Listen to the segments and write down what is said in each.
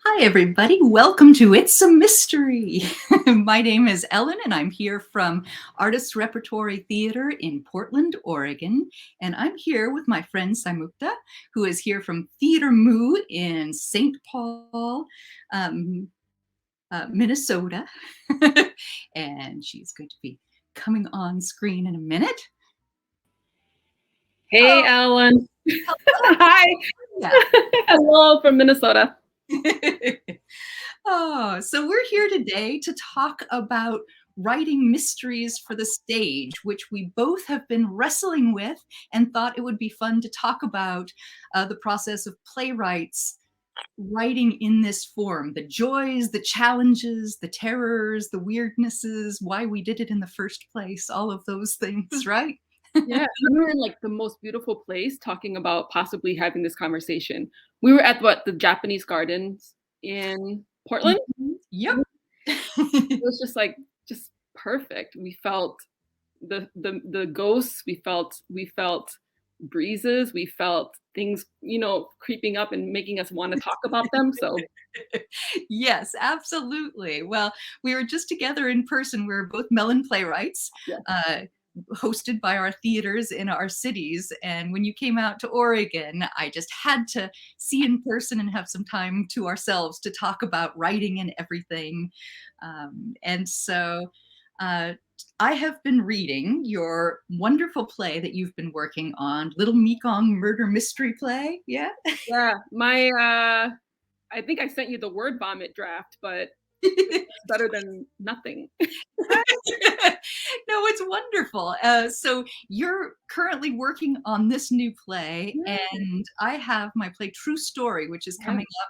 Hi, everybody. Welcome to It's a Mystery. My name is Ellen, and I'm here from Artists Repertory Theater in Portland, Oregon. And I'm here with my friend Saymoukda, who is here from Theater Moo in St. Paul, Minnesota. And she's going to be coming on screen in a minute. Hey, Ellen. Hi. Yeah. Hello from Minnesota. Oh, so we're here today to talk about writing mysteries for the stage, which we both have been wrestling with and thought it would be fun to talk about the process of playwrights writing in this form, the joys, the challenges, the terrors, the weirdnesses, why we did it in the first place, all of those things, right? Yeah, we were in like the most beautiful place talking about possibly having this conversation. We were at the Japanese Gardens in Portland. Yep. It was just perfect. We felt the ghosts. We felt breezes. We felt things, creeping up and making us want to talk about them. So Yes, absolutely. Well, we were just together in person. We were both Mellon playwrights, yeah, uh, hosted by our theaters in our cities. And when you came out to Oregon, I just had to see in person and have some time to ourselves to talk about writing and everything. And so uh, I have been reading your wonderful play that you've been working on, Little Mekong Murder Mystery play. Yeah. yeah. I think I sent you the word vomit draft, but it's better than nothing. No, it's wonderful. So you're currently working on this new play, Yeah, and I have my play True Story, which is yeah. coming up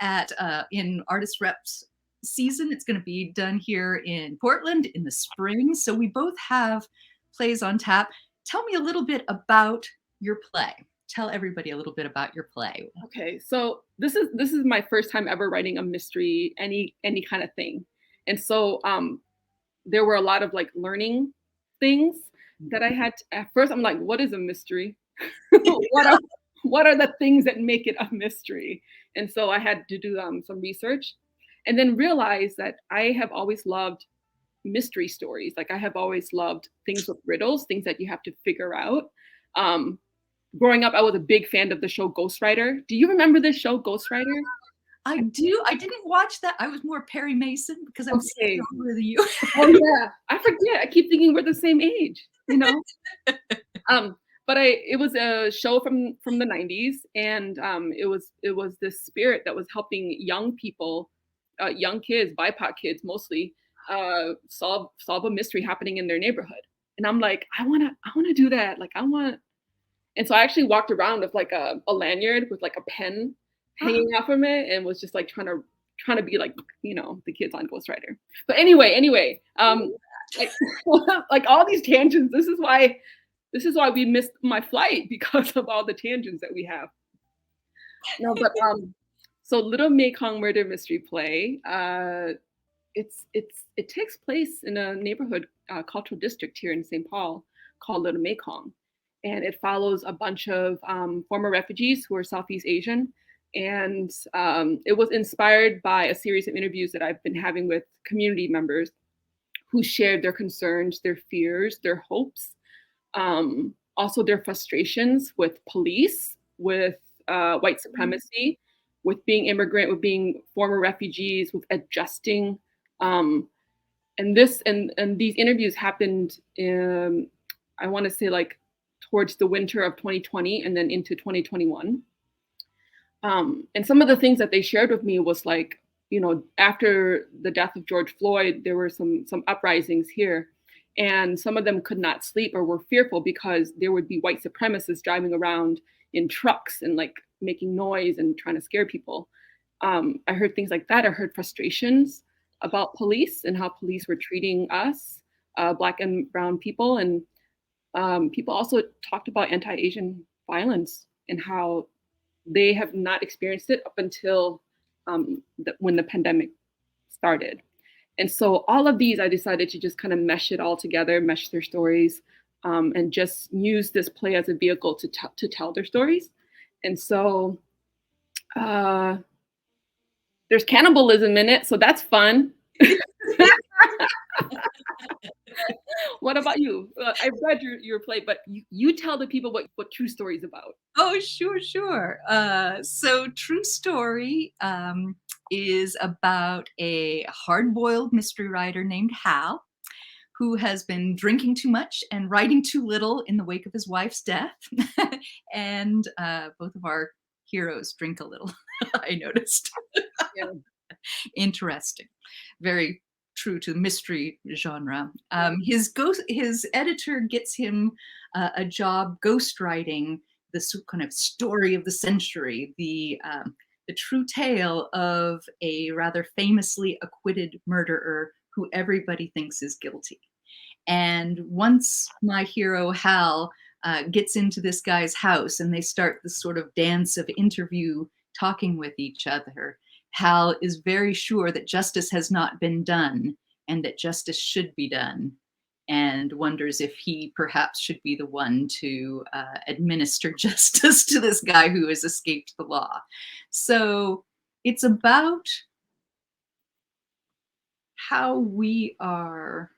at in Artist Reps season. It's going to be done here in Portland in the spring. So we both have plays on tap. Tell me a little bit about your play. Tell everybody a little bit about your play. Okay, so this is my first time ever writing a mystery, any kind of thing, and so there were a lot of like learning things that I had. At first, I'm like, what is a mystery? what are what are the things that make it a mystery? And so I had to do some research, and then realize that I have always loved mystery stories. Like I have always loved things with riddles, things that you have to figure out. Um, Growing up, I was a big fan of the show Ghostwriter. Do you remember this show, Ghostwriter? I do. I didn't watch that. I was more Perry Mason because I'm so Okay. older than you. Oh yeah, I forget. I keep thinking we're the same age. You know. Um, but it was a show from the 90s, and it was this spirit that was helping young people, young kids, BIPOC kids mostly, solve a mystery happening in their neighborhood. And I'm like, I wanna do that. Like I want. And so I actually walked around with like a lanyard with like a pen hanging out from it, and was just like trying to be like, the kids on Ghostwriter. But anyway, like like all these tangents. This is why we missed my flight, because of all the tangents that we have. No, but so Little Mekong Murder Mystery play. It takes place in a neighborhood cultural district here in St. Paul called Little Mekong, and it follows a bunch of former refugees who are Southeast Asian. And it was inspired by a series of interviews that I've been having with community members who shared their concerns, their fears, their hopes, also their frustrations with police, with white supremacy, with being immigrant, with being former refugees, with adjusting. And these interviews happened I want to say like towards the winter of 2020 and then into 2021. And some of the things that they shared with me was like, after the death of George Floyd, there were some uprisings here, and some of them could not sleep or were fearful because there would be white supremacists driving around in trucks and like making noise and trying to scare people. I heard things like that. I heard frustrations about police and how police were treating us, Black and brown people. And people also talked about anti-Asian violence and how they have not experienced it up until when the pandemic started. And so all of these, I decided to just kind of mesh it all together, mesh their stories, and just use this play as a vehicle to tell their stories. And so there's cannibalism in it, so that's fun. What about you? I've read your play, but you tell the people what True Story is about. Oh, sure, sure. So True Story is about a hard-boiled mystery writer named Hal, who has been drinking too much and writing too little in the wake of his wife's death. And both of our heroes drink a little, I noticed. Yeah. Interesting. Very true to the mystery genre. Yeah. His editor gets him a job ghostwriting this kind of story of the century, the true tale of a rather famously acquitted murderer who everybody thinks is guilty. And once my hero Hal gets into this guy's house and they start this sort of dance of interview talking with each other, Hal is very sure that justice has not been done and that justice should be done. and wonders if he perhaps should be the one to administer justice to this guy who has escaped the law. So it's about how we are,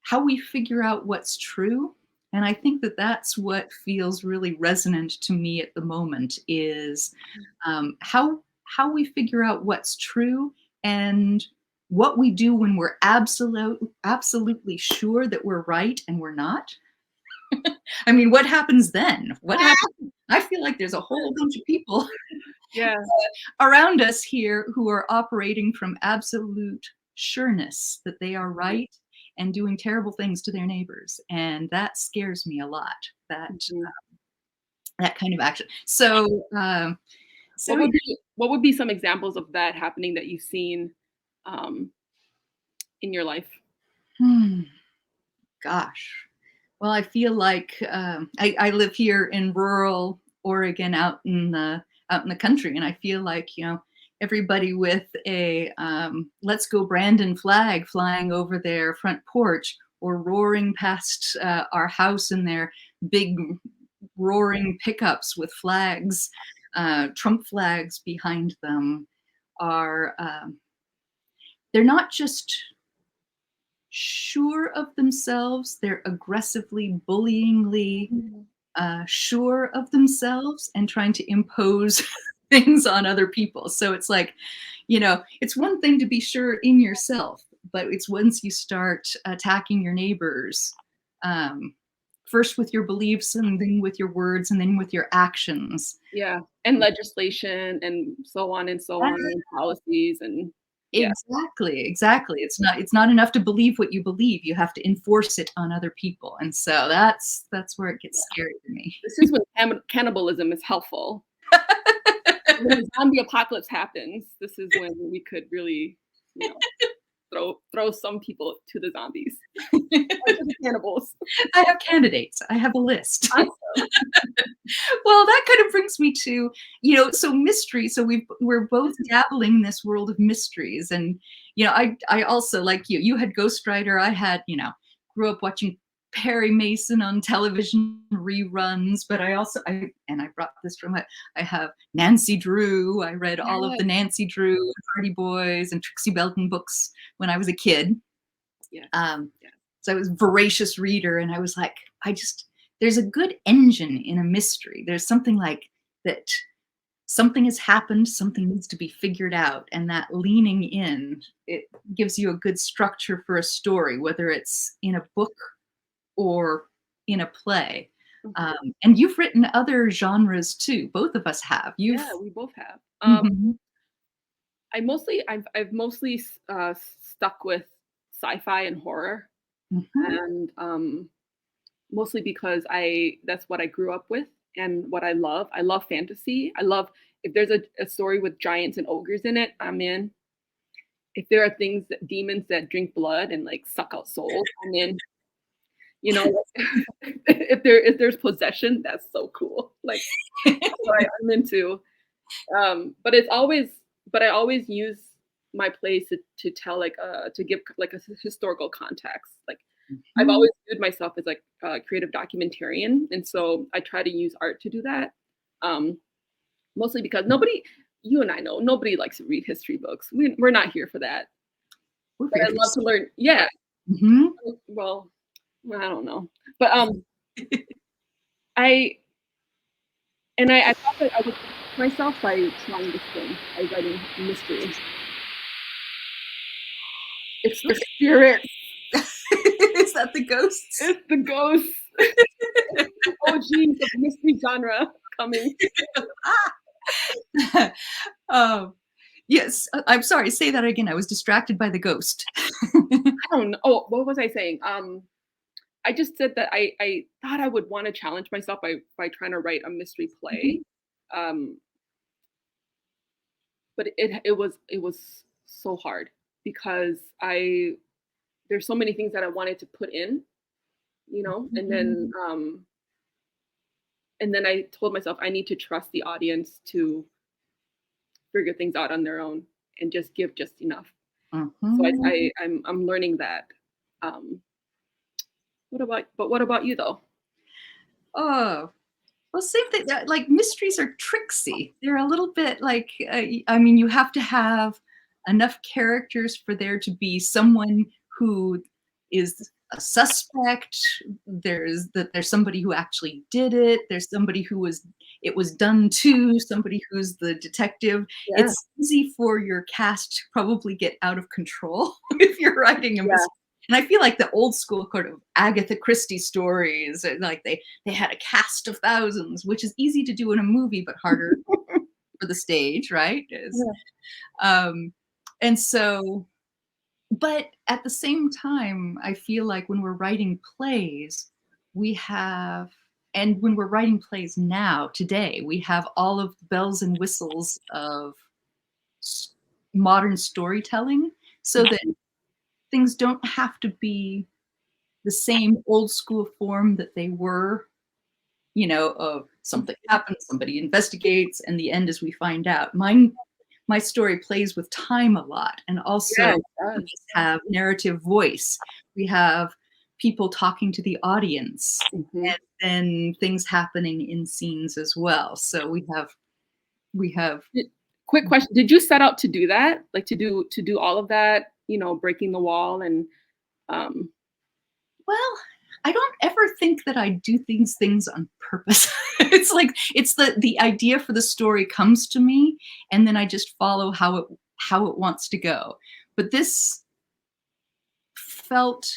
how we figure out what's true. And I think that that's what feels really resonant to me at the moment is how we figure out what's true and what we do when we're absolutely sure that we're right and we're not. I mean, what happens then? What happens? I feel like there's a whole bunch of people Yeah. around us here who are operating from absolute sureness that they are right and doing terrible things to their neighbors, and that scares me a lot. That Mhm. that kind of action. So, What so would be some examples of that happening that you've seen um, in your life? hmm, gosh. Well, I feel like I live here in rural Oregon, out in the country, and I feel like everybody with a "Let's Go Brandon" flag flying over their front porch or roaring past our house in their big roaring pickups with flags, Trump flags behind them, are they're not just sure of themselves, they're aggressively, bullyingly Mhm. sure of themselves and trying to impose things on other people. So it's like, it's one thing to be sure in yourself, but it's once you start attacking your neighbors, um, first with your beliefs and then with your words and then with your actions. Yeah, and legislation and so on, and policies and yeah. Exactly, exactly. It's not enough to believe what you believe. You have to enforce it on other people. And so that's where it gets scary to me. This is when cannibalism is helpful. When the zombie apocalypse happens, this is when we could really, you know, throw some people to the zombies or to the cannibals. I have candidates. I have a list. Awesome. Well, that kind of brings me to, so mystery. So we're both dabbling in this world of mysteries. And, I also, like you had Ghostwriter. I had, grew up watching Perry Mason on television reruns, but and I brought this from I have Nancy Drew. I read all of Yeah, the Nancy Drew and Hardy Boys and Trixie Belton books when I was a kid. yes, Um, yes. so I was a voracious reader, and I was like, there's a good engine in a mystery. There's something like that. Something has happened. Something needs to be figured out, and that leaning in, it gives you a good structure for a story, whether it's in a book or in a play. Mhm. And you've written other genres too. Both of us have. You've. Yeah, we both have. Mhm, I've mostly stuck with sci-fi and horror, mhm, and mostly because I that's what I grew up with and what I love. I love fantasy. I love if there's a story with giants and ogres in it, I'm in. If there are demons that drink blood and like suck out souls, I'm in. You know, if there's possession, that's so cool. Like that's what I'm into. But it's always but I always use my plays to tell like to give like a historical context. Like I've mhm. always viewed myself as like a creative documentarian, and so I try to use art to do that. Um, Mostly because you and I know, nobody likes to read history books. We're not here for that. We're But here I for love to learn. Yeah. Mhm. Well, I don't know, but I I thought that I would teach myself by trying this thing, by writing mystery. It's the spirit. Is that the ghosts? It's the ghost. OGs of mystery genre coming. Um, yes, I'm sorry, say that again, I was distracted by the ghost. I don't know. Oh, what was I saying? I just said that I thought I would want to challenge myself by trying to write a mystery Mhm, play. Um, but it was so hard because I there's so many things that I wanted to put in, mhm. and then I told myself I need to trust the audience to figure things out on their own and just give just enough. So Mhm. I'm learning that. Um, What about you though? Oh, well, same thing. Like mysteries are tricksy. They're a little bit like, I mean, you have to have enough characters for there to be someone who is a suspect. There's somebody who actually did it. There's somebody who was it was done to. Somebody who's the detective. Yeah. It's easy for your cast to probably get out of control if you're writing a Yeah. mystery. And I feel like the old school kind of Agatha Christie stories, like they had a cast of thousands, which is easy to do in a movie, but harder for the stage, right? Yeah. Um, and so, but at the same time, I feel like when we're writing plays, we have, and when we're writing plays now, today, we have all of the bells and whistles of s- modern storytelling so that things don't have to be the same old school form that they were, of something happens, somebody investigates, and the end is we find out. My story plays with time a lot, and Yeah, also it we does. just have narrative voice. We have people talking to the audience, Mhm. and then things happening in scenes as well. So we have Did quick question, did you set out to do that? Like, to do all of that, breaking the wall and, um well, I don't ever think that I do things on purpose. It's like it's the idea for the story comes to me, and then I just follow how it wants to go. But this felt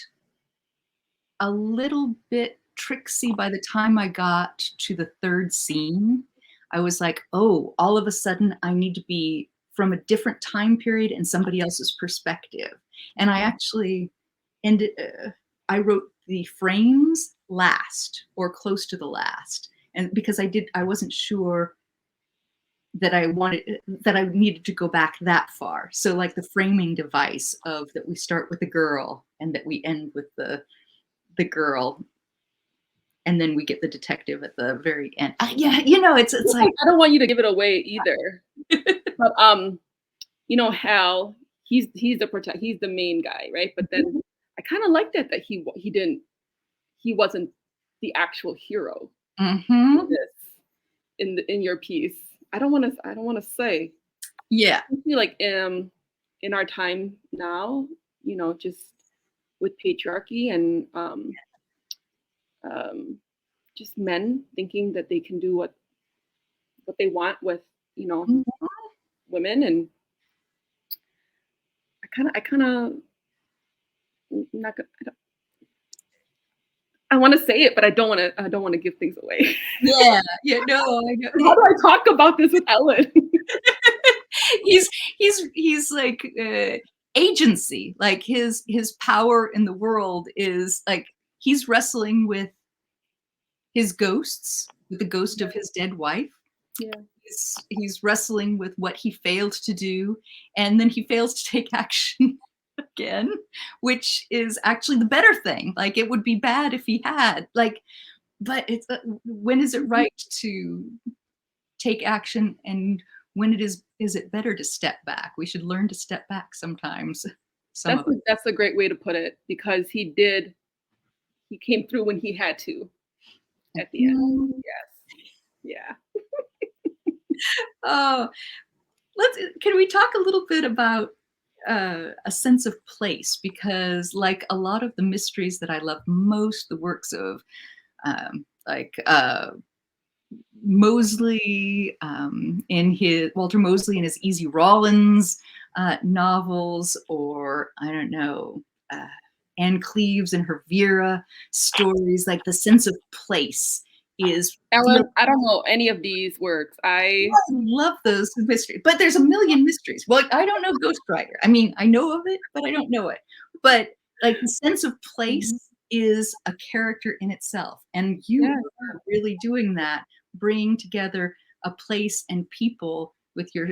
a little bit tricksy by the time I got to the 3rd scene. I was like, "Oh, all of a sudden I need to be from a different time period and somebody else's perspective." And I actually ended I wrote the frames last or close to the last. And because I wasn't sure that I needed to go back that far. So like the framing device of that we start with the girl and that we end with the girl and then we get the detective at the very end. Yeah, it's like I don't want you to give it away either, but, Hal, he's the main guy, right? But then I kinda liked it that he wasn't the actual hero in mhm. this in your piece. I don't wanna say, Yeah. especially, like, in our time now, just with patriarchy and, um, just men thinking that they can do what they want with, you know, Mhm. women, and I kinda not gonna I wanna say it, but I don't wanna give things away. Yeah, yeah, no, I know. How do I talk about this with Ellen? He's he's like, agency, like his power in the world is like he's wrestling with his ghosts, with the ghost of his dead wife. Yeah, He's wrestling with what he failed to do, and then he fails to take action again, which is actually the better thing. Like, it would be bad if he had, like, but it's, when is it right to take action, and when is it better to step back? We should learn to step back sometimes, some that's of a us. that's a great way to put it because he came through when he had to at the end. Mhm. Yes. Yeah. Oh, can we talk a little bit about a sense of place? Because, like a lot of the mysteries that I love most, the works of like Mosley in his Walter Mosley in his Easy Rawlins novels, or I don't know, uh, Anne Cleeves and her Vera stories, like the sense of place is feels. Ellen, I don't know any of these works. Love those mysteries, but there's a million mysteries. Well, I don't know Ghostwriter. I mean, I know of it, but I don't know it. But like the sense of place Mhm. is a character in itself, and you Yeah. are really doing that, bringing together a place and people with your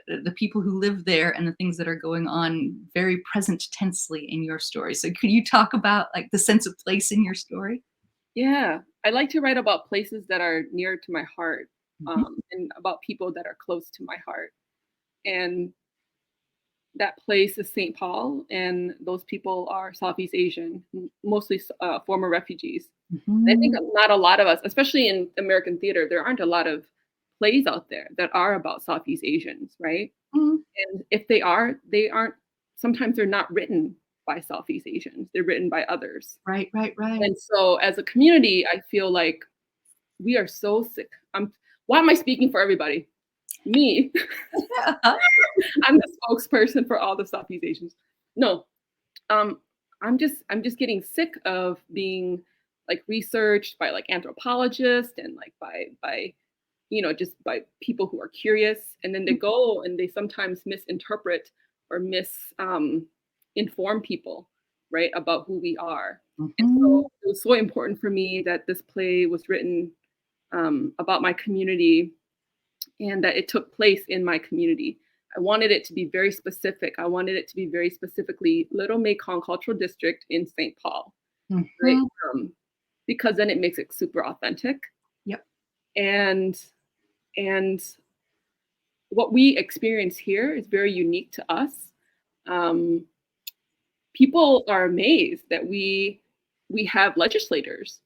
the people who live there and the things that are going on very present tensely in your story. So, could you talk about like the sense of place in your story? Yeah. I like to write about places that are near to my heart, Mhm. and about people that are close to my heart. And that place is St. Paul, and those people are Southeast Asian, mostly former refugees. I think Mhm. not a lot of us, especially in American theater, there aren't a lot of plays out there that are about Southeast Asians, right? Mhm. And if they aren't, sometimes they're not written by Southeast Asians, they're written by others. Right, right, right. And so as a community, I feel like we are so sick. Why am I speaking for everybody? Me. I'm the spokesperson for all the Southeast Asians. No, um, I'm just getting sick of being like researched by like anthropologists and like by just by people who are curious, and then they go and they sometimes misinterpret or inform people, right, about who we are. And Mhm. so it was so important for me that this play was written about my community and that it took place in my community. I wanted it to be very specific. I wanted it to be very specifically Little Mekong Cultural District in St. Paul, right? Mhm. Um, because then it makes it super authentic. Yep. And and what we experience here is very unique to us. Um, People are amazed that we have legislators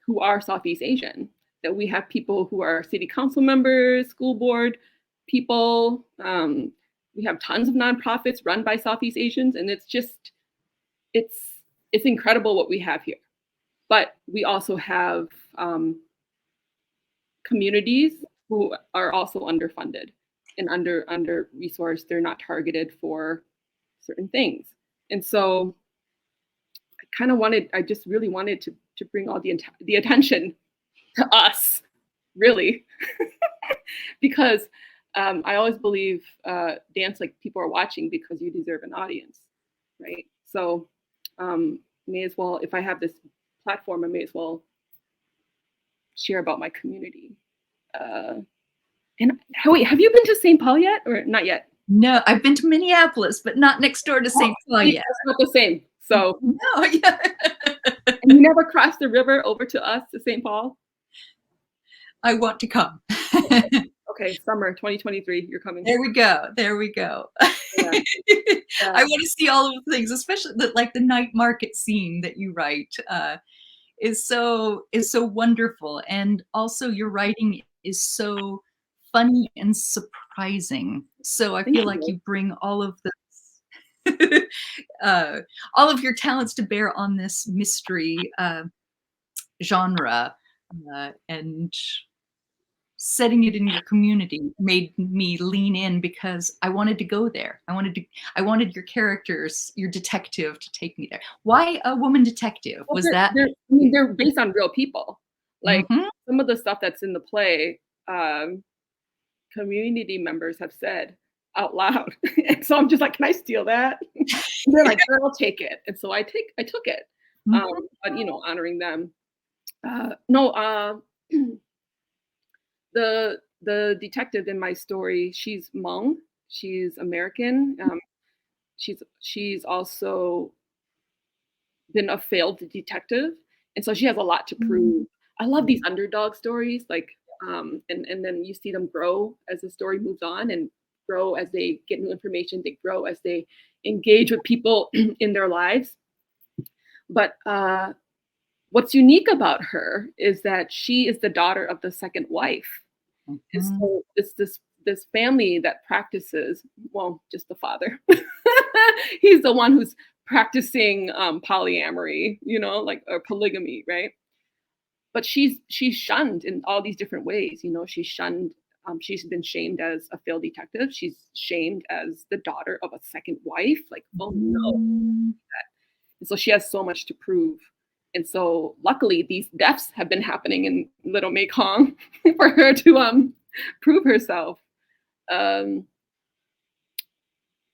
who are Southeast Asian, that we have people who are city council members, school board people. We have tons of nonprofits run by Southeast Asians, and it's it's incredible what we have here. But we also have communities who are also underfunded and under resourced. They're not targeted for certain things, and so I just really wanted to bring all the attention to us, really, because I always believe dance like people are watching because you deserve an audience, right? So may as well, if I have this platform, I may as well share about my community. Uh, and wait, have you been to St. Paul yet, or not yet? No, I've been to Minneapolis, but not next door to Oh, St. Paul see, yet. that's not the same. So, No, yeah. and you never crossed the river over to us to St. Paul? I want to come. Okay, summer 2023, you're coming. There we go. There we go. Yeah, I yeah. want to see all of the things, especially the night market scene that you write is so wonderful, and also your writing is so funny and surprising. So I Thank feel like you. you bring all of this, uh, all of your talents to bear on this mystery genre, and setting it in your community made me lean in because I wanted to go there. I wanted your characters, your detective to take me there. Why a woman detective? Well, Was that I mean, they're based on real people. Like, Mhm. some of the stuff that's in the play, community members have said out loud. And so I'm just like, "Can I steal that?" And they're like, "Sure, I'll take it." And so I took it, Mhm. but, honoring them. No, the detective in my story, she's Hmong. She's American. She's also been a failed detective, and so she has a lot to prove. I love these underdog stories, like, and then you see them grow as the story moves on, and grow as they get new information. They grow as they engage with people in their lives. But what's unique about her is that she is the daughter of the second wife, and Mhm. so it's this family that practices, well, just the father. He's the one who's practicing polyamory, like, or polygamy, right? But she's shunned in all these different ways. She's shunned. She's been shamed as a failed detective. She's shamed as the daughter of a second wife. Like, oh no! Mhm. And so she has so much to prove. And so luckily, these deaths have been happening in Little Mekong for her to prove herself. Um,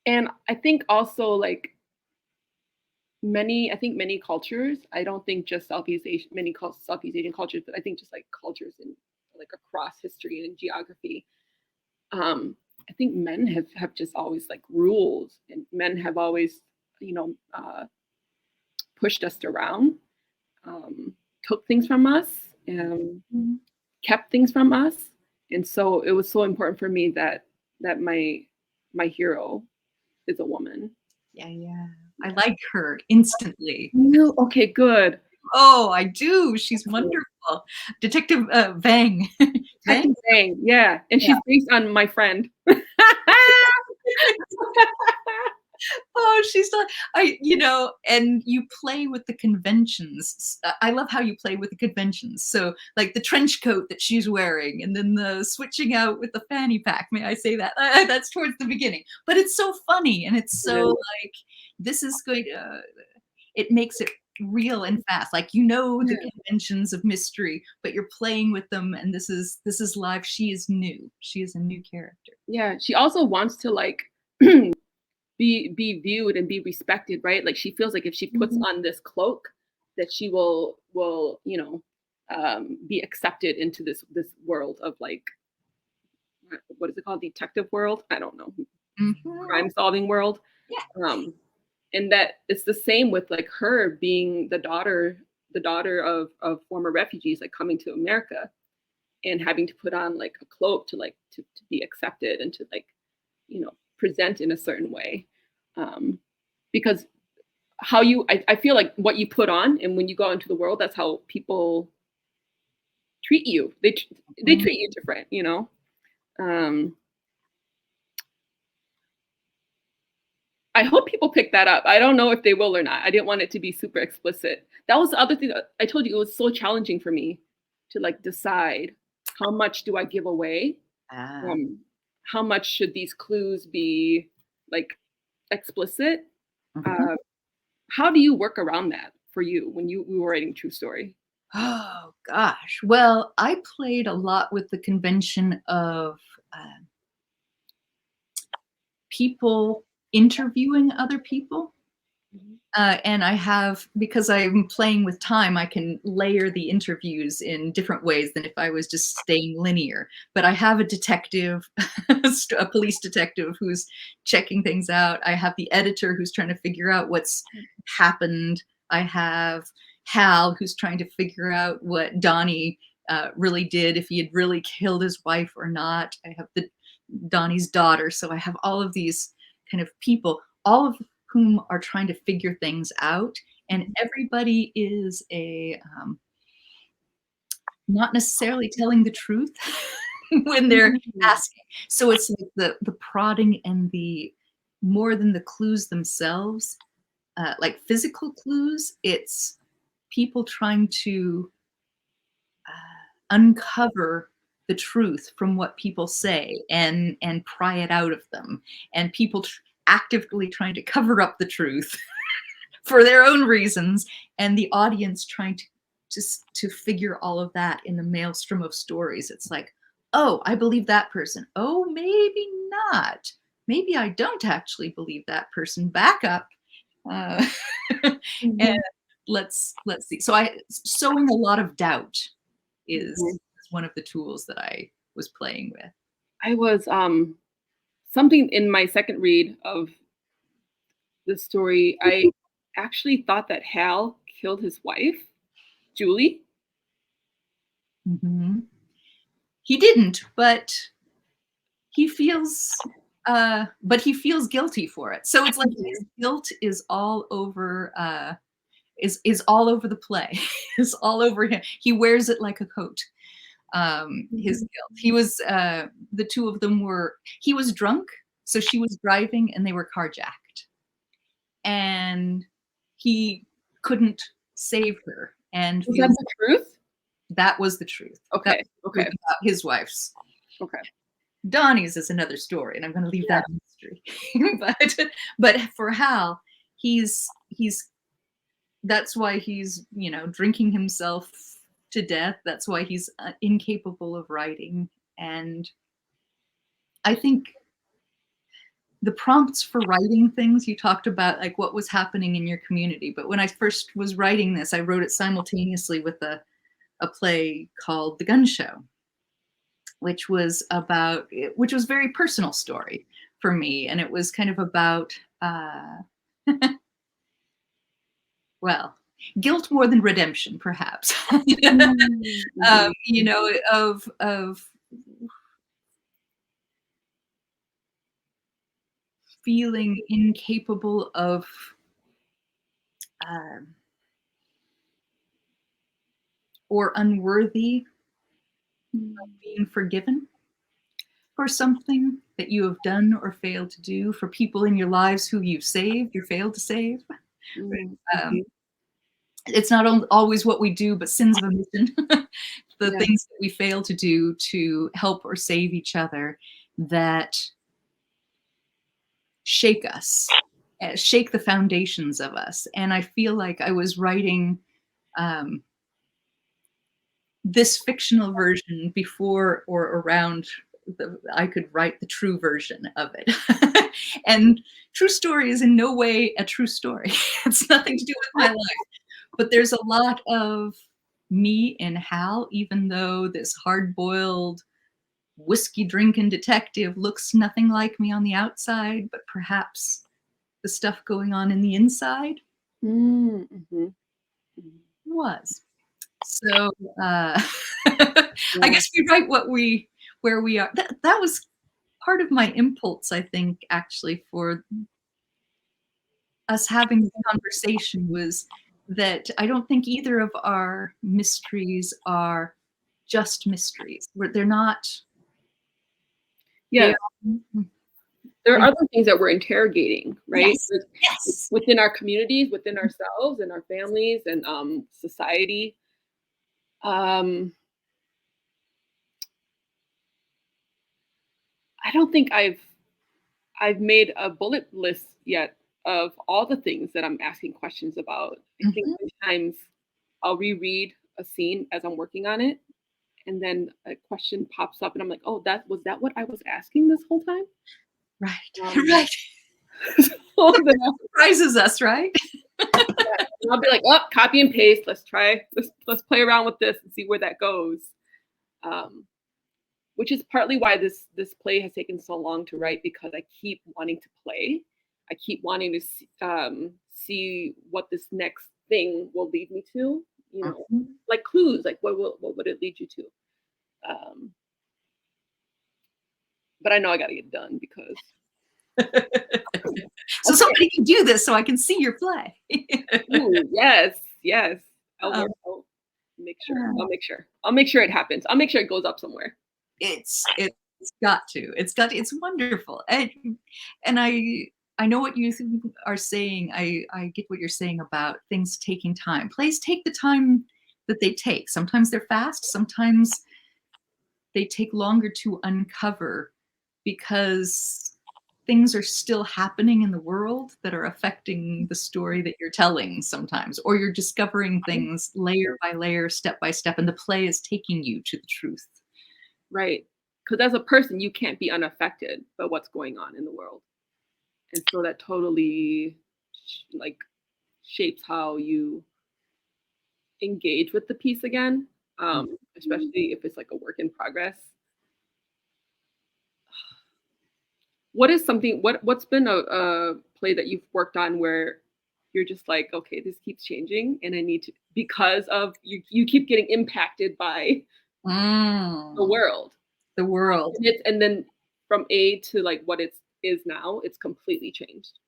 and I think also, like, many cultures, I don't think just Southeast Asian, Southeast Asian cultures, but I think just like cultures in like across history and geography. I think men have just always like rules, and men have always, pushed us around, um, took things from us, and kept things from us. And so it was so important for me that my hero, is a woman. Yeah, yeah. I like her instantly. No, okay, good. Oh, I do. She's wonderful. Detective Vang. Vang? Detective Zhang, yeah, and Yeah. she's based on my friend. Oh, she's not. And you play with the conventions. I love how you play with the conventions. So, like the trench coat that she's wearing, and then the switching out with the fanny pack. May I say that? That's towards the beginning, but it's so funny, and it's so like this is going. It makes it real and fast. Like the Yeah. conventions of mystery, but you're playing with them, and this is live. She is new. She is a new character. Yeah, she also wants to like be viewed and be respected, right? Like she feels like if she puts Mhm. on this cloak, that she will be accepted into this world of like what is it called, detective world? I don't know, Mhm. crime solving world. Yeah. Um, and that it's the same with like her being the daughter of former refugees like coming to America and having to put on like a cloak to like to be accepted and to like present in a certain way, because I feel like what you put on and when you go into the world, that's how people treat you. They Mhm. treat you different. um I hope people pick that up. I don't know if they will or not. I didn't want it to be super explicit. That was the other thing that I told you. It was so challenging for me to like decide how much do I give away. Ah. um how much should these clues be like explicit? Mhm. uh how do you work around that for you when you were writing true story? Oh gosh. Well, I played a lot with the convention of uh, people interviewing other people. Mhm. And I have, because I'm playing with time, I can layer the interviews in different ways than if I was just staying linear. But I have a detective, a police detective who's checking things out. I have the editor who's trying to figure out what's happened. I have Hal who's trying to figure out what Donnie really did, if he had really killed his wife or not. I have Donnie's daughter. So I have all of these kind of people, all of whom are trying to figure things out. And everybody is not necessarily telling the truth when they're Mhm. asking. So it's like the prodding and the more than the clues themselves, like physical clues. It's people trying to uncover the truth from what people say and pry it out of them, and people actively trying to cover up the truth for their own reasons, and the audience trying to just to figure all of that in the maelstrom of stories. It's like, oh, I believe that person. Oh, maybe not. Maybe I don't actually believe that person. Back up. Uh, and Mhm. let's see. So I sowing a lot of doubt Mhm. is one of the tools that I was playing with. I was something in my second read of the story. I actually thought that Hal killed his wife, Julie. Mhm. He didn't, he feels he feels guilty for it. So it's like his Mhm. guilt is all over is all over the play. Is all over him. He wears it like a coat. His Mhm. guilt. He was the two of them were he was drunk, so she was driving and they were carjacked. And he couldn't save her and Was that feels the truth? that was the truth. That Okay. was the truth Okay. about his wife's. Okay. Donnie's is another story, and I'm going to leave Yeah. that a mystery. but for Hal, he's that's why he's drinking himself to death. That's why he's incapable of writing. And I think the prompts for writing things you talked about, like what was happening in your community. But when I first was writing this, I wrote it simultaneously with a play called The Gun Show, which was very personal story for me, and it was kind of about uh, well, guilt more than redemption, perhaps. Mhm. Mhm. Of feeling incapable of uh, or unworthy of being forgiven for something that you have done or failed to do, for people in your lives who you've saved or failed to save. Um, Mhm. it's not always what we do, but sins of omission, the Yeah. things that we fail to do to help or save each other that shake us, shake the foundations of us. And I feel like I was writing um, this fictional version before or around I could write the true version of it. And true story is in no way a true story. It's nothing to do with my life. But there's a lot of me in Hal, even though this hard-boiled whiskey drinking detective looks nothing like me on the outside, but perhaps the stuff going on in the inside Mhm. Mhm. was. So I Yeah. guess we write where we are. That was part of my impulse, I think, actually, for us having the conversation was that I don't think either of our mysteries are just mysteries. They're not. They Yes. are. There They're are other things that we're interrogating, right? yes, Like, yes. within our communities, within ourselves and our families and, society. Um, I don't think I've made a bullet list yet of all the things that I'm asking questions about. I think Mhm. sometimes I'll reread a scene as I'm working on it, and then a question pops up, and I'm like, "Oh, that what I was asking this whole time?" Right, Um, right. so then Surprises us, right? and I'll be like, "Oh, copy and paste. Let's play around with this and see where that goes." Um, which is partly why this play has taken so long to write because I keep wanting to play. I keep wanting to see what this next thing will lead me to. You know, Mhm. like clues. Like what would it lead you to? Um, but I know I got to get done because So somebody can do this so I can see your play. ooh, yes, yes. Um, I'll make sure. I'll make sure. I'll make sure it happens. I'll make sure it goes up somewhere. it's got to. It's wonderful. And I know what you are saying. I get what you're saying about things taking time. Plays take the time that they take. Sometimes they're fast, sometimes they take longer to uncover because things are still happening in the world that are affecting the story that you're telling sometimes, or you're discovering things layer by layer, step by step, and the play is taking you to the truth. Right. Because as a person, you can't be unaffected by what's going on in the world. And so that totally like shapes how you engage with the piece again, Mhm. especially if it's like a work in progress. What is something what's been a play that you've worked on where you're just like, okay, this keeps changing and I need to because of you keep getting impacted by the Mm, world. the world. And then from A to like what it is now, it's completely changed.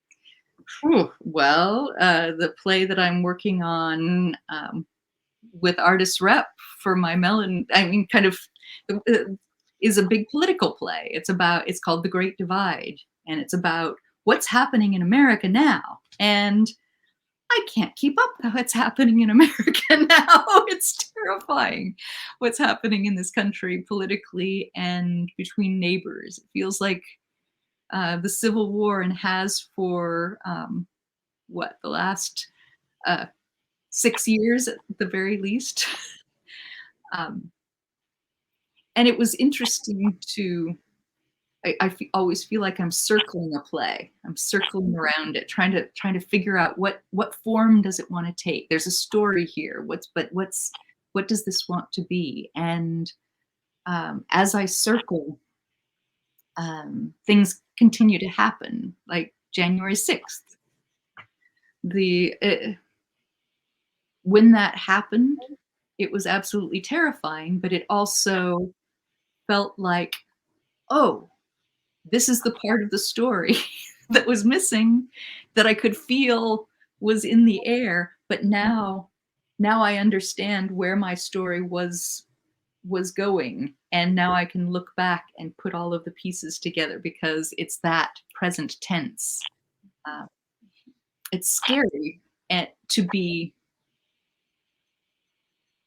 Phew. Well, the play that I'm working on with Artist Rep for my Mellon, I mean, kind of uh, is a big political play. It's called The Great Divide, and it's about what's happening in America now. And I can't keep up with what's happening in America now. It's terrifying what's happening in this country politically and between neighbors. It feels like the Civil War and has for the last uh, 6 years at the very least. um, and it was interesting to always feel like I'm circling a play. I'm circling around it, trying to figure out what form does it want to take. There's a story here. What does this want to be? And as I circle, things continue to happen. Like January 6th, the when that happened, it was absolutely terrifying. But it also felt like, oh, this is the part of the story that was missing, that I could feel was in the air. But now I understand where my story was going, and now I can look back and put all of the pieces together because it's that present tense. Uh, it's scary to be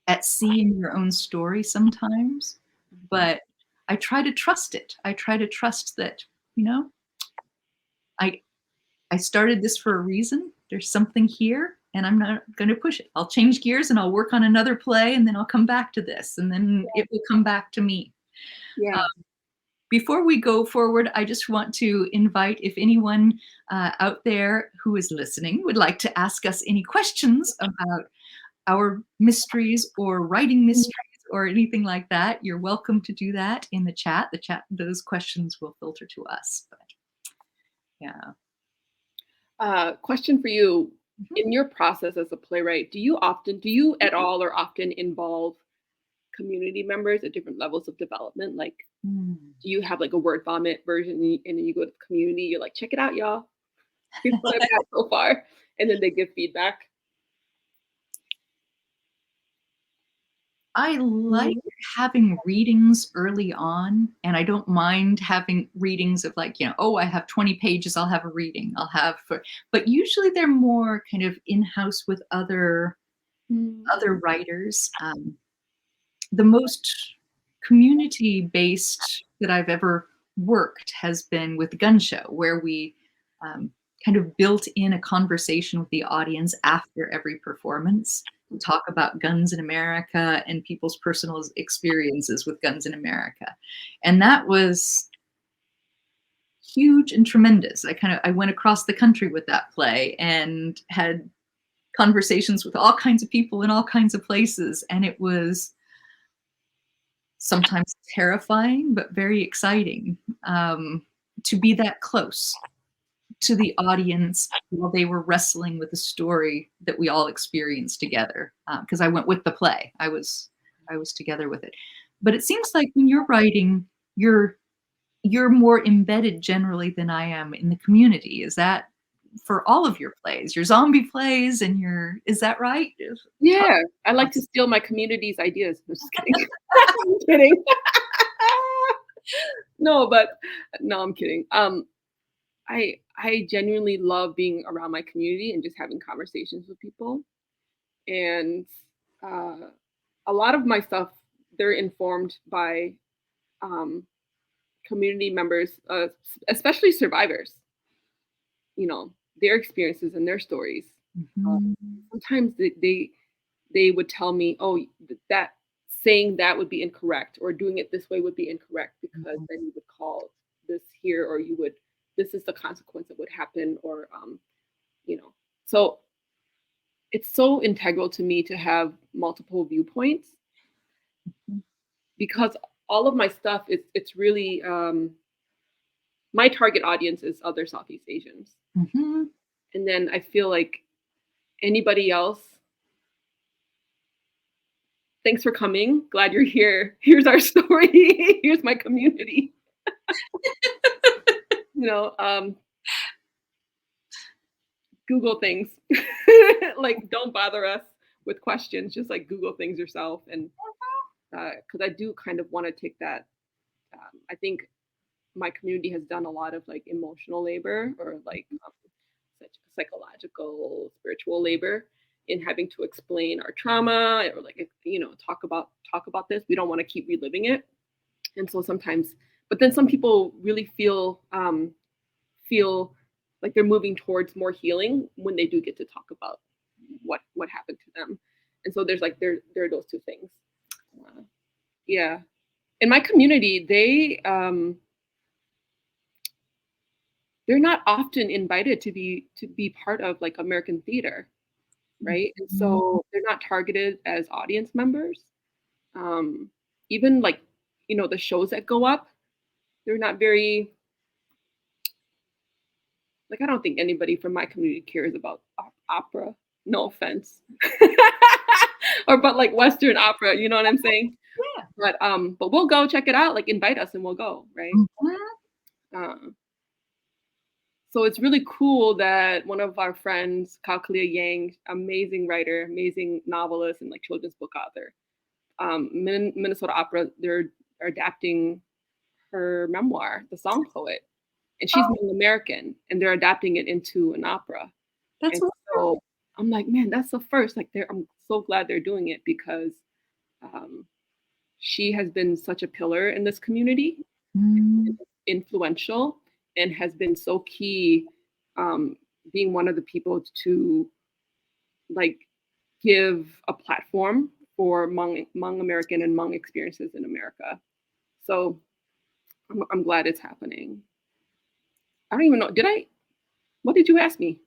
at sea in your own story sometimes, but I try to trust it. I try to trust that, you know, I I started this for a reason. There's something here, and I'm not going to push it. I'll change gears and I'll work on another play, and then I'll come back to this, and then it will come back to me. Yeah. Before we go forward, I just want to invite if anyone out there who is listening would like to ask us any questions about our mysteries or writing mysteries or anything like that, you're welcome to do that in the chat. Those questions will filter to us. But yeah. Question for you. Mhm. In your process as a playwright, do you at all or often involve community members at different levels of development? Like, Mm. do you have like a word vomit version and then you go to the community, you're like, check it out, y'all. Here's what I've got so far. And then they give feedback. I like Mhm. having readings early on, and I don't mind having readings of like, oh, I have 20 pages, I'll have a reading. But usually they're more kind of in-house with other writers. The most community-based that I've ever worked has been with Gun Show, where we um, kind of built in a conversation with the audience after every performance to talk about guns in America and people's personal experiences with guns in America. And that was huge and tremendous. I went across the country with that play and had conversations with all kinds of people in all kinds of places, and it was sometimes terrifying, but very exciting, to be that close to the audience while they were wrestling with the story that we all experienced together. Because I went with the play, I was together with it. But it seems like when you're writing, you're more embedded generally than I am in the community. Is that for all of your plays, your zombie plays, and is that right? Talk- Yeah. I like to steal my community's ideas. I'm just kidding. I'm kidding. No, but no, I'm kidding. I genuinely love being around my community and just having conversations with people. And uh, a lot of my stuff, they're informed by um, community members, especially survivors. You know, their experiences and their stories. Uh, Mhm. Sometimes they would tell me, "Oh, that saying that would be incorrect, or doing it this way would be incorrect because Mhm. then you would call this here, or you would this is the consequence that would happen, or you know." So it's so integral to me to have multiple viewpoints because all of my stuff is it's really my target audience is other Southeast Asians, Mhm. and then I feel like anybody else. Thanks for coming. Glad you're here. Here's our story. Here's my community. You know, Google things. Like, don't bother us with questions. Just like Google things yourself. And because I do kind of want to take that. I think my community has done a lot of like emotional labor or like such psychological, spiritual labor in having to explain our trauma or like talk about this. We don't want to keep reliving it, and so sometimes, but then some people really feel like they're moving towards more healing when they do get to talk about what happened to them, and so there's like there are those two things. Uh, yeah, in my community, they're not often invited to be part of like American theater, right? And Mhm. so they're not targeted as audience members. Um, Even like the shows that go up, they're not very like I don't think anybody from my community cares about opera. No offense, or but like Western opera, you know what I'm saying? Yeah. But we'll go check it out. Like invite us and we'll go, right? Mhm. Uh, So it's really cool that one of our friends, Kalia Yang, amazing writer, amazing novelist, and like children's book author, Minnesota Opera, they're adapting her memoir, The Song Poet, and she's Oh, Hmong American, and they're adapting it into an opera. that's And wonderful. so I'm like, man, that's the first. Like, I'm so glad they're doing it because um, she has been such a pillar in this community, Mm, influential, and has been so key, um, being one of the people to like give a platform for Hmong American and Hmong experiences in America. So I'm glad it's happening. I don't even know. Did I? What did you ask me?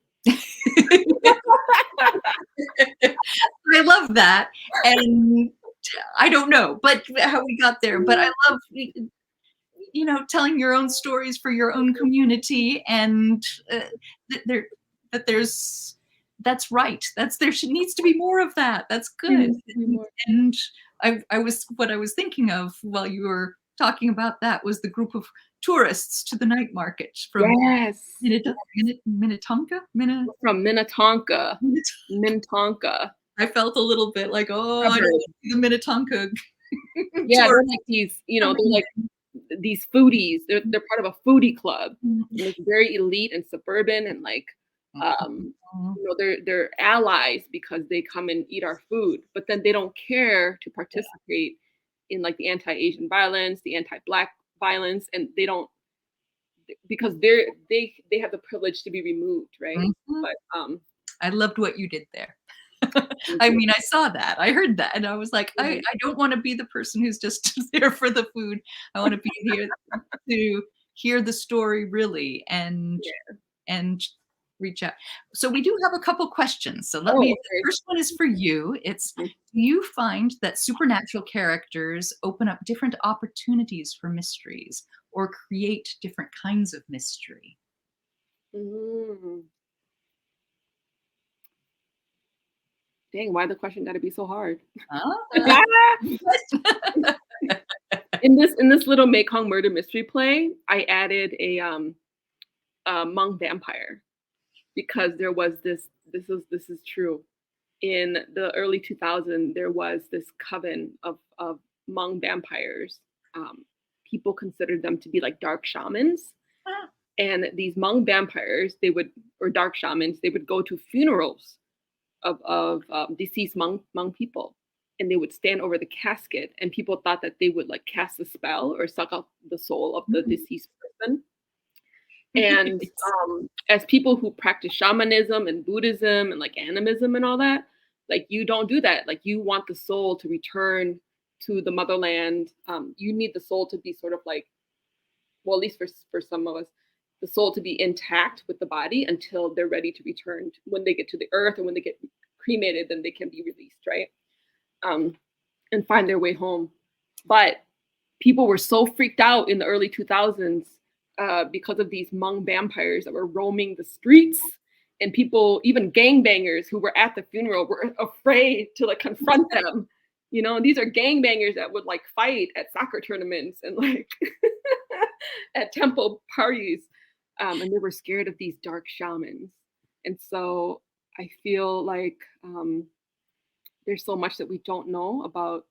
I love that, and I don't know, but how we got there. But I love telling your own stories for your own community, and there that there's that's right. There should needs to be more of that. That's There good. needs to be more. And I was what I was thinking of while you were talking about that was the group of tourists to the night market from Yes. Minnetonka. From Minnetonka. Minnetonka. I felt a little bit like, oh, I don't Suburb. want to see the Minnetonka Yeah, tour they're like these, they're coming like these foodies. They're part of a foodie club, in. and it's very elite and suburban, and like, Mhm. they're allies because they come and eat our food, but then they don't care to participate in like the anti-Asian violence, the anti-Black violence, and they don't because they have the privilege to be removed, right? Mhm. But I loved what you did there. I mean, I saw that, I heard that, and I was like, I don't wanna be the person who's just there for the food. I wanna be here to hear the story really and reach out. So we do have a couple questions. So oh, the first one is for you. It's, okay. do you find that supernatural characters open up different opportunities for mysteries or create different kinds of mystery? Mm. Dang, why the question gotta be so hard? Ah, In this little Mekong Murder Mystery play, I added a Hmong vampire because there was this. This is true. In the early 2000s, there was this coven of Hmong vampires. Um, People considered them to be like dark shamans, and these Hmong vampires, or dark shamans, they would go to funerals of deceased Hmong people, and they would stand over the casket, and people thought that they would like cast a spell or suck out the soul of the deceased person. And as people who practice shamanism and Buddhism and like animism and all that, like you don't do that. Like you want the soul to return to the motherland. You need the soul to be sort of like, well, at least for some of us, the soul to be intact with the body until they're ready to return. When they get to the earth and when they get cremated, then they can be released, right? Um, and find their way home. But people were so freaked out in the early 2000s because of these Hmong vampires that were roaming the streets. And people, even gangbangers who were at the funeral, were afraid to like confront them. And these are gangbangers that would like fight at soccer tournaments and like at temple parties. And they were scared of these dark shamans. And so I feel like there's so much that we don't know about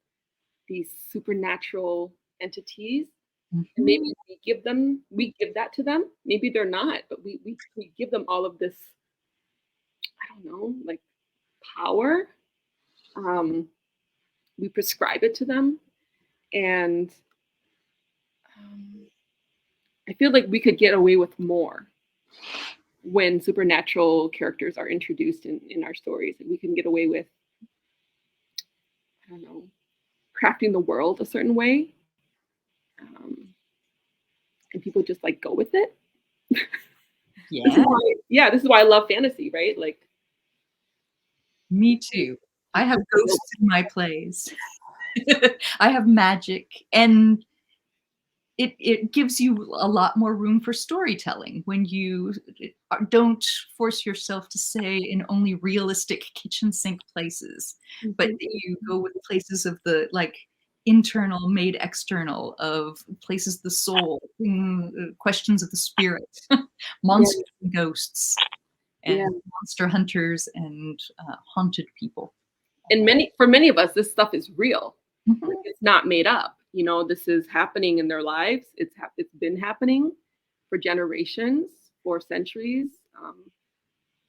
these supernatural entities, and maybe Mhm. we give that to them. Maybe they're not, but we give them all of this, I don't know, like power. um we prescribe it to them, and um, I feel like we could get away with more when supernatural characters are introduced in our stories, and we can get away with, I don't know, crafting the world a certain way, um, and people just like go with it. This is Yeah, why, yeah, this is why I love fantasy, right? Like, me too. I have ghosts in my plays. I have magic, and it gives you a lot more room for storytelling when you don't force yourself to say in only realistic kitchen sink places, but mhm, that you go with places of the like internal made external, of places the soul, questions of the spirit, Yeah, monsters and ghosts, and yeah. monster hunters and haunted people. And for many of us, this stuff is real. Like, Mhm. it's not made up. You know, this is happening in their lives. It's been happening for generations, for centuries.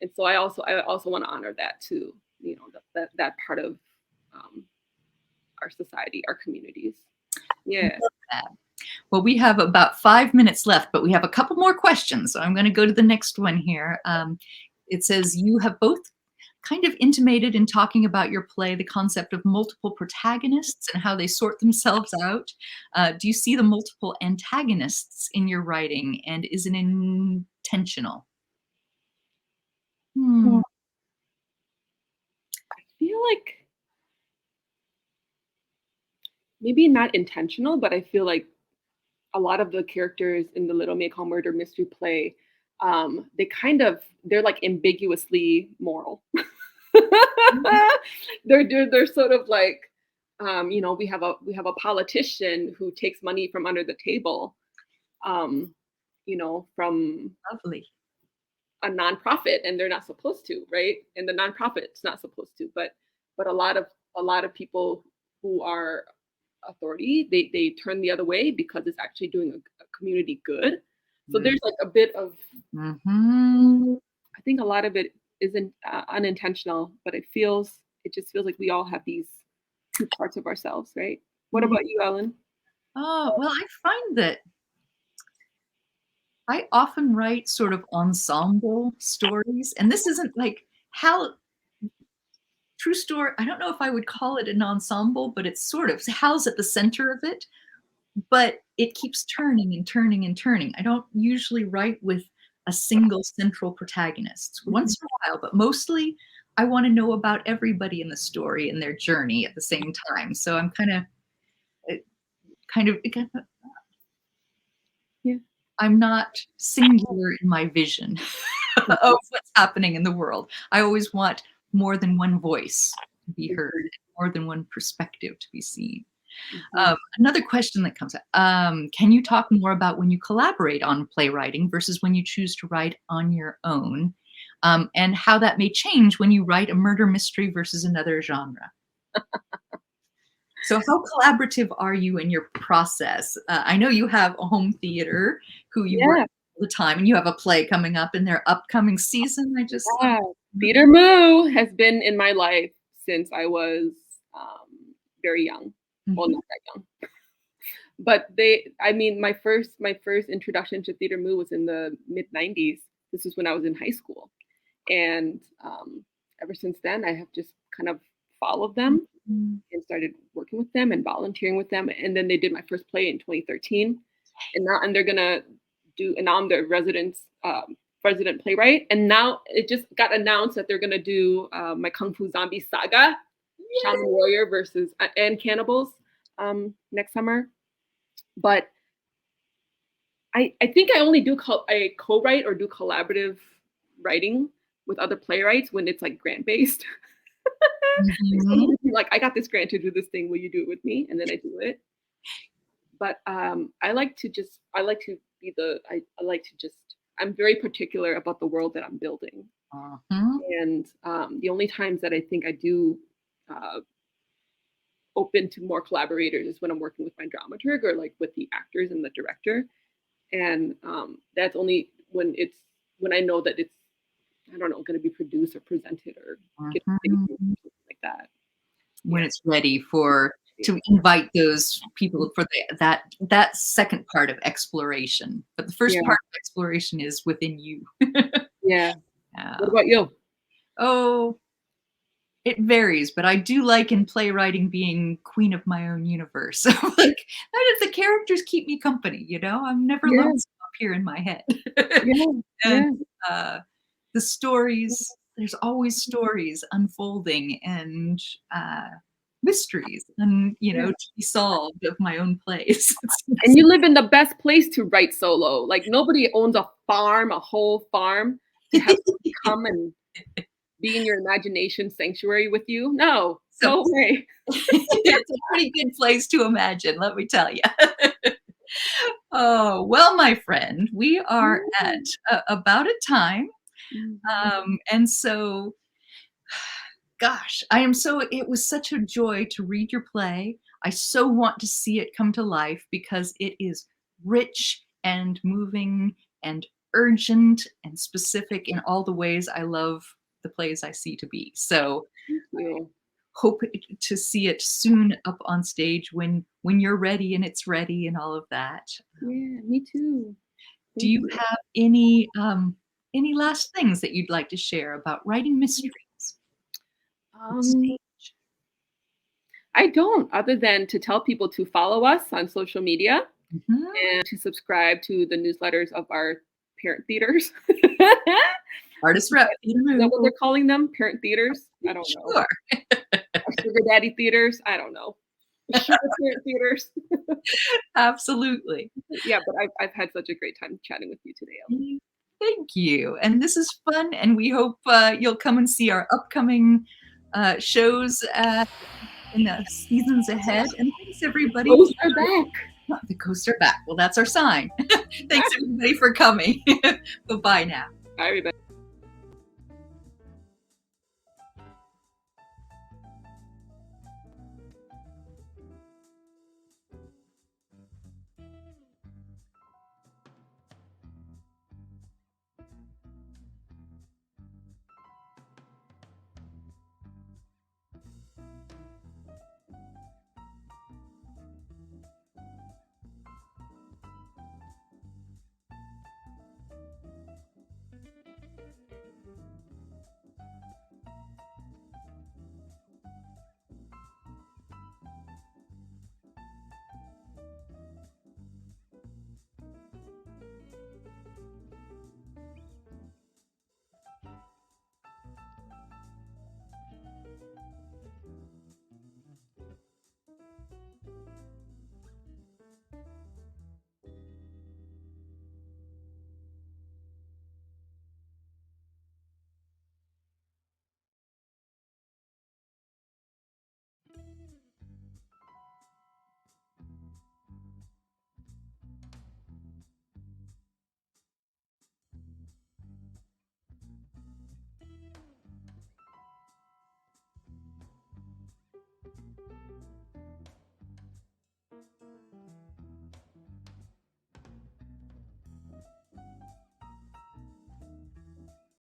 And so I also want to honor that too. You know, that part of um, our society, our communities. Yeah. Love that. Well, we have about 5 minutes left, but we have a couple more questions. So I'm going to go to the next one here. It says, you have both kind of intimated in talking about your play the concept of multiple protagonists and how they sort themselves out. Do you see the multiple antagonists in your writing, and is it intentional? Hmm. I feel like maybe not intentional, but I feel like a lot of the characters in the Little Mekong Murder Mystery play, they're like ambiguously moral. They're sort of like, we have a politician who takes money from under the table, from Lovely. a nonprofit, and they're not supposed to, right? And the nonprofit's not supposed to, but a lot of people who are authority, they turn the other way because it's actually doing a community good. So Mm. there's like a bit of, Mhm. I think a lot of it isn't unintentional, but it just feels like we all have these two parts of ourselves, right? What Yeah. about you, Ellen? Oh, well, I find that I often write sort of ensemble stories, and this isn't like how true story. I don't know if I would call it an ensemble, but it's sort of Hal's at the center of it, but it keeps turning and turning and turning. I don't usually write with a single central protagonist. Mhm. Once in a while, but mostly I want to know about everybody in the story and their journey at the same time. So I'm uh, kind of Yeah. I'm not singular in my vision of what's happening in the world. I always want more than one voice to be heard, Mhm. more than one perspective to be seen. Mhm. Another question that comes up, can you talk more about when you collaborate on playwriting versus when you choose to write on your own, and how that may change when you write a murder mystery versus another genre? So how collaborative are you in your process? I know you have a home theater who you work Yeah. all the time, and you have a play coming up in their upcoming season. I just saw. Yeah. Theater Moo has been in my life since I was very young. Well, Mhm. not that young. I mean, my first introduction to Theater Moo was in the mid '90s. This is when I was in high school, and ever since then, I have just kind of followed them Mhm. and started working with them and volunteering with them. And then they did my first play in 2013, and they're gonna and now I'm the resident playwright. And now it just got announced that they're gonna do my Kung Fu Zombie Saga, Shaman Warrior versus and Cannibals, next summer. But I think I only I co-write or do collaborative writing with other playwrights when it's like grant based. Like someone Mhm. would be like, I got this grant to do this thing. Will you do it with me? And then I do it. But I like to just I'm very particular about the world that I'm building. Mhm. And the only times that I think I do uh, open to more collaborators is when I'm working with my dramaturg or like with the actors and the director. And that's only when I know that it's, I don't know, going to be produced or presented or get staged or Mhm. something like that. When Yeah. it's ready for to invite those people for that second part of exploration. But the first Yeah. part of exploration is within you. Yeah. What Yeah. about you? Oh, it varies, but I do like in playwriting being queen of my own universe. Like, the characters keep me company, you know? I'm never Yeah. lonesome up here in my head. Yeah. And, Yeah. uh, the stories there's always stories unfolding and, uh, mysteries and, Yeah. to be solved of my own plays. And you live in the best place to write solo. Like nobody owns a farm, a whole farm to have somebody come and be in your imagination sanctuary with you. No. So No way. it's a pretty good place to imagine, let me tell you. Oh, well, my friend, we are at about a time. And so, gosh, it was such a joy to read your play. I so want to see it come to life because it is rich and moving and urgent and specific in all the ways I love the plays I see to be. So Thank you. hope to see it soon up on stage when you're ready and it's ready and all of that. Yeah, me too. Do Thank you you. have any last things that you'd like to share about writing mysteries on Um, stage? I don't, other than to tell people to follow us on social media Mhm. and to subscribe to the newsletters of our parent theaters. Is Artist rep, Peter that what Moo. they're calling them? Parent theaters? I don't know. Sure. Or sugar daddy theaters? I don't know. Sugar parent theaters. Absolutely. Yeah, but I've had such a great time chatting with you today, Ellen. Thank you, and this is fun, and we hope, you'll come and see our upcoming, shows, in the seasons ahead, and thanks everybody. Ghosts are back. The ghosts are back. Well, that's our sign. Thanks everybody for coming. Bye-bye now. Bye, everybody.